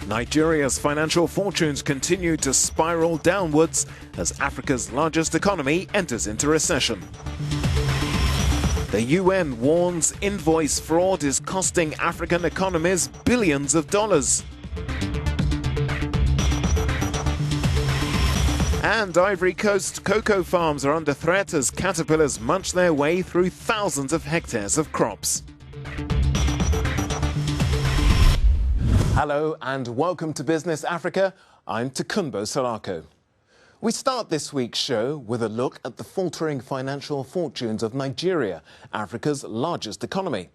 Nigeria's financial fortunes continue to spiral downwards as Africa's largest economy enters into recession. The UN warns invoice fraud is costing African economies billions of dollars. And Ivory Coast cocoa farms are under threat as caterpillars munch their way through thousands of hectares of crops. Hello and welcome to Business Africa. I'm Takumbo Salako. We start this week's show with a look at the faltering financial fortunes of Nigeria, Africa's largest economy.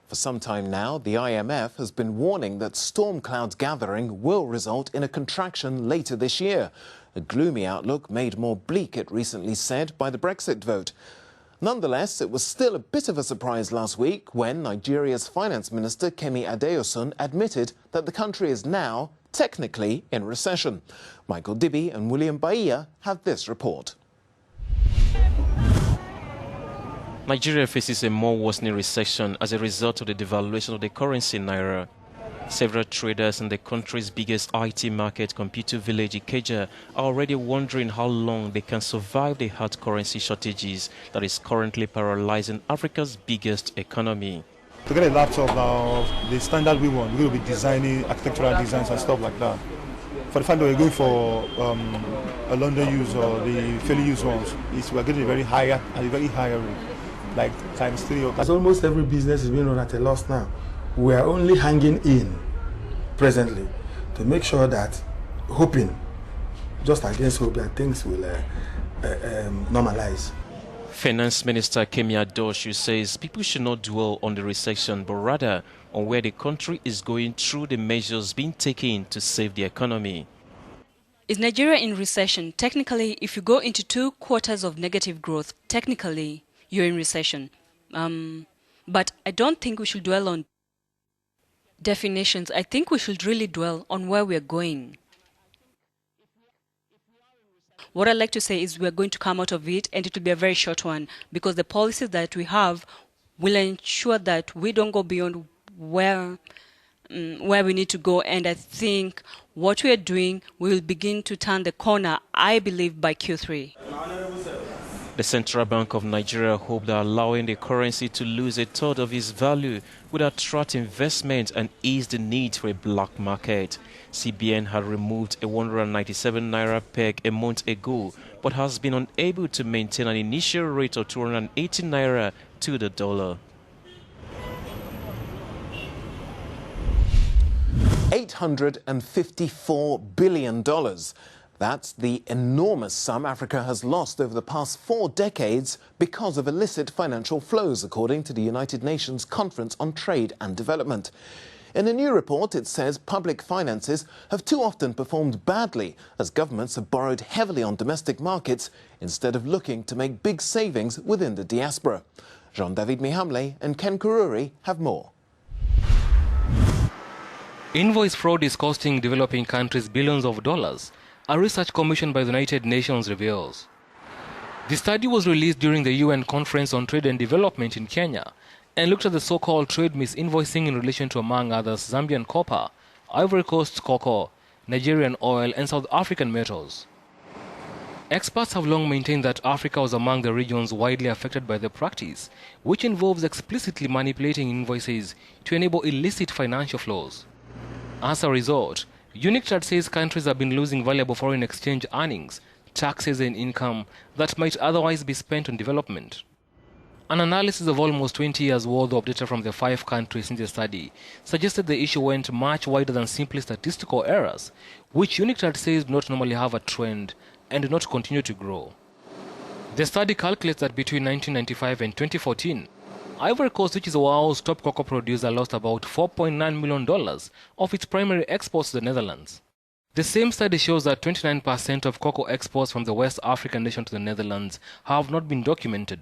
For some time now, the IMF has been warning that storm clouds gathering will result in a contraction later this year. A gloomy outlook made more bleak, it recently said, by the Brexit vote. Nonetheless, it was still a bit of a surprise last week when Nigeria's Finance Minister Kemi Adeosun admitted that the country is now technically in recession. Michael Dibby and William Bahia have this report. Nigeria faces a more worsening recession as a result of the devaluation of the currency naira. Several traders in the country's biggest IT market, Computer Village Ikeja, are already wondering how long they can survive the hard currency shortages that is currently paralyzing Africa's biggest economy. To get a laptop now, the standard we want, we're going to be designing architectural designs and stuff like that. For the fact that we're going for a London use or the fairly used ones, we're getting a very higher rate, like ×3. As almost every business is being run at a loss now, we are only hanging in presently to make sure that, hoping, just against hope, that things will normalize. Finance Minister Kemi Adeosun says people should not dwell on the recession, but rather on where the country is going through the measures being taken to save the economy. Is Nigeria in recession? Technically, if you go into 2 quarters of negative growth, technically you're in recession. But I don't think we should dwell on definitions. I think we should really dwell on where we're going. What I'd like to say is we're going to come out of it, and it will be a very short one, because the policies that we have will ensure that we don't go beyond where we need to go. And I think what we are doing, we will begin to turn the corner, I believe, by Q3. The Central Bank of Nigeria hoped that allowing the currency to lose a third of its value would attract investment and ease the need for a black market. CBN had removed a 197 naira peg a month ago, but has been unable to maintain an initial rate of 280 naira to the dollar. $854 billion. That's the enormous sum Africa has lost over the past 4 decades because of illicit financial flows, according to the United Nations Conference on Trade and Development. In a new report, it says public finances have too often performed badly as governments have borrowed heavily on domestic markets instead of looking to make big savings within the diaspora. Jean-David Mihamle and Ken Kururi have more. Invoice fraud is costing developing countries billions of dollars, a research commission by the United Nations reveals. The study was released during the UN Conference on Trade and Development in Kenya and looked at the so-called trade misinvoicing in relation to, among others, Zambian copper, Ivory Coast cocoa, Nigerian oil, and South African metals. Experts have long maintained that Africa was among the regions widely affected by the practice, which involves explicitly manipulating invoices to enable illicit financial flows. As a result, UNICTAD says countries have been losing valuable foreign exchange earnings, taxes and income that might otherwise be spent on development. An analysis of almost 20 years' worth of data from the 5 countries in the study suggested the issue went much wider than simply statistical errors, which UNICTAD says do not normally have a trend and do not continue to grow. The study calculates that between 1995 and 2014, Ivory Coast, which is the world's top cocoa producer, lost about $4.9 million of its primary exports to the Netherlands. The same study shows that 29% of cocoa exports from the West African nation to the Netherlands have not been documented.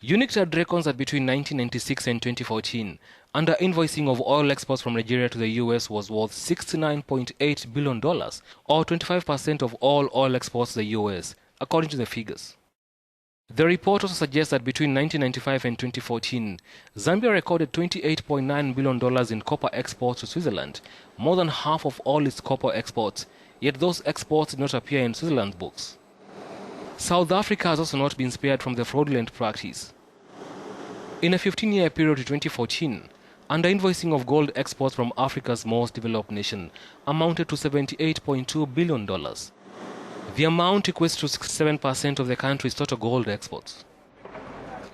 UNICTAD reckons that between 1996 and 2014, under-invoicing of oil exports from Nigeria to the US was worth $69.8 billion, or 25% of all oil exports to the US, according to the figures. The report also suggests that between 1995 and 2014, Zambia recorded $28.9 billion in copper exports to Switzerland, more than half of all its copper exports, yet those exports did not appear in Switzerland's books. South Africa has also not been spared from the fraudulent practice. In a 15-year period to 2014, underinvoicing of gold exports from Africa's most developed nation amounted to $78.2 billion. The amount equates to 67% of the country's total gold exports.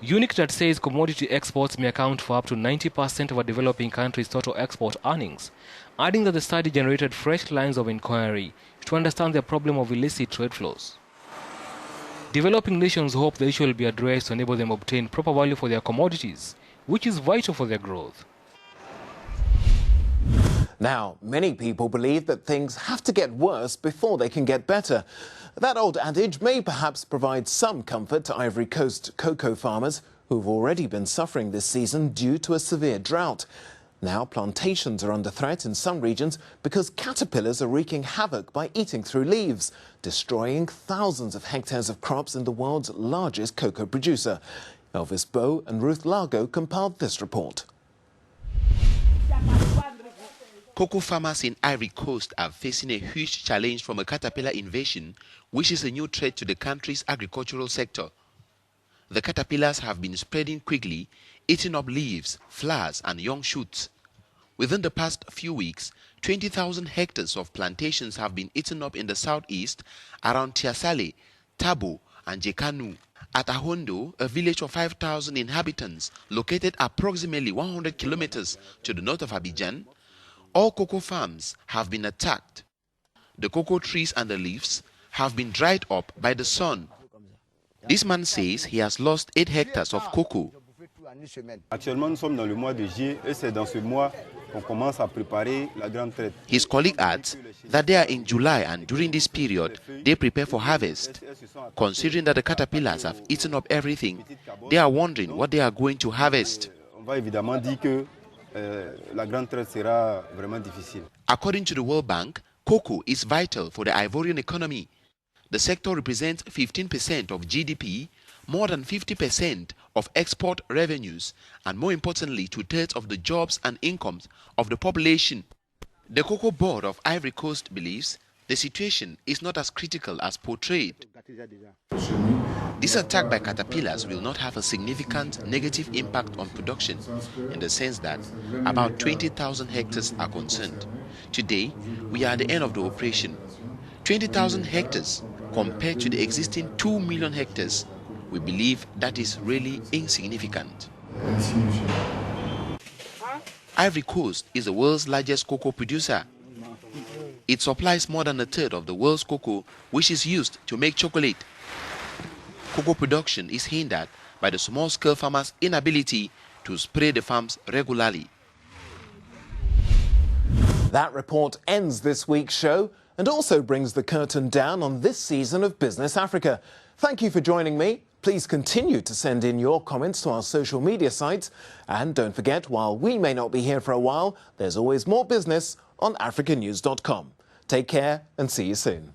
UNICTAD says commodity exports may account for up to 90% of a developing country's total export earnings, adding that the study generated fresh lines of inquiry to understand the problem of illicit trade flows. Developing nations hope the issue will be addressed to enable them obtain proper value for their commodities, which is vital for their growth. Now, many people believe that things have to get worse before they can get better. That old adage may perhaps provide some comfort to Ivory Coast cocoa farmers who've already been suffering this season due to a severe drought. Now, plantations are under threat in some regions because caterpillars are wreaking havoc by eating through leaves, destroying thousands of hectares of crops in the world's largest cocoa producer. Elvis Bowe and Ruth Largo compiled this report. Cocoa farmers in Ivory Coast are facing a huge challenge from a caterpillar invasion, which is a new threat to the country's agricultural sector. The caterpillars have been spreading quickly, eating up leaves, flowers and young shoots. Within the past few weeks, 20,000 hectares of plantations have been eaten up in the southeast around Tiasale, Tabo and Jekanu. At Ahondo, a village of 5,000 inhabitants located approximately 100 kilometers to the north of Abidjan, all cocoa farms have been attacked. The cocoa trees and the leaves have been dried up by the sun. This man says he has lost 8 hectares of cocoa. His colleague adds that they are in July and during this period they prepare for harvest. Considering that the caterpillars have eaten up everything, they are wondering what they are going to harvest. According to the World Bank, cocoa is vital for the Ivorian economy. The sector represents 15% of GDP, more than 50% of export revenues, and more importantly, 2/3 of the jobs and incomes of the population. The Cocoa Board of Ivory Coast believes the situation is not as critical as portrayed. This attack by caterpillars will not have a significant negative impact on production in the sense that about 20,000 hectares are concerned. Today, we are at the end of the operation. 20,000 hectares compared to the existing 2 million hectares, we believe that is really insignificant. Ivory Coast is the world's largest cocoa producer. It supplies more than 1/3 of the world's cocoa, which is used to make chocolate. Cocoa production is hindered by the small-scale farmers' inability to spray the farms regularly. That report ends this week's show and also brings the curtain down on this season of Business Africa. Thank you for joining me. Please continue to send in your comments to our social media sites. And don't forget, while we may not be here for a while, there's always more business on Africanews.com. Take care and see you soon.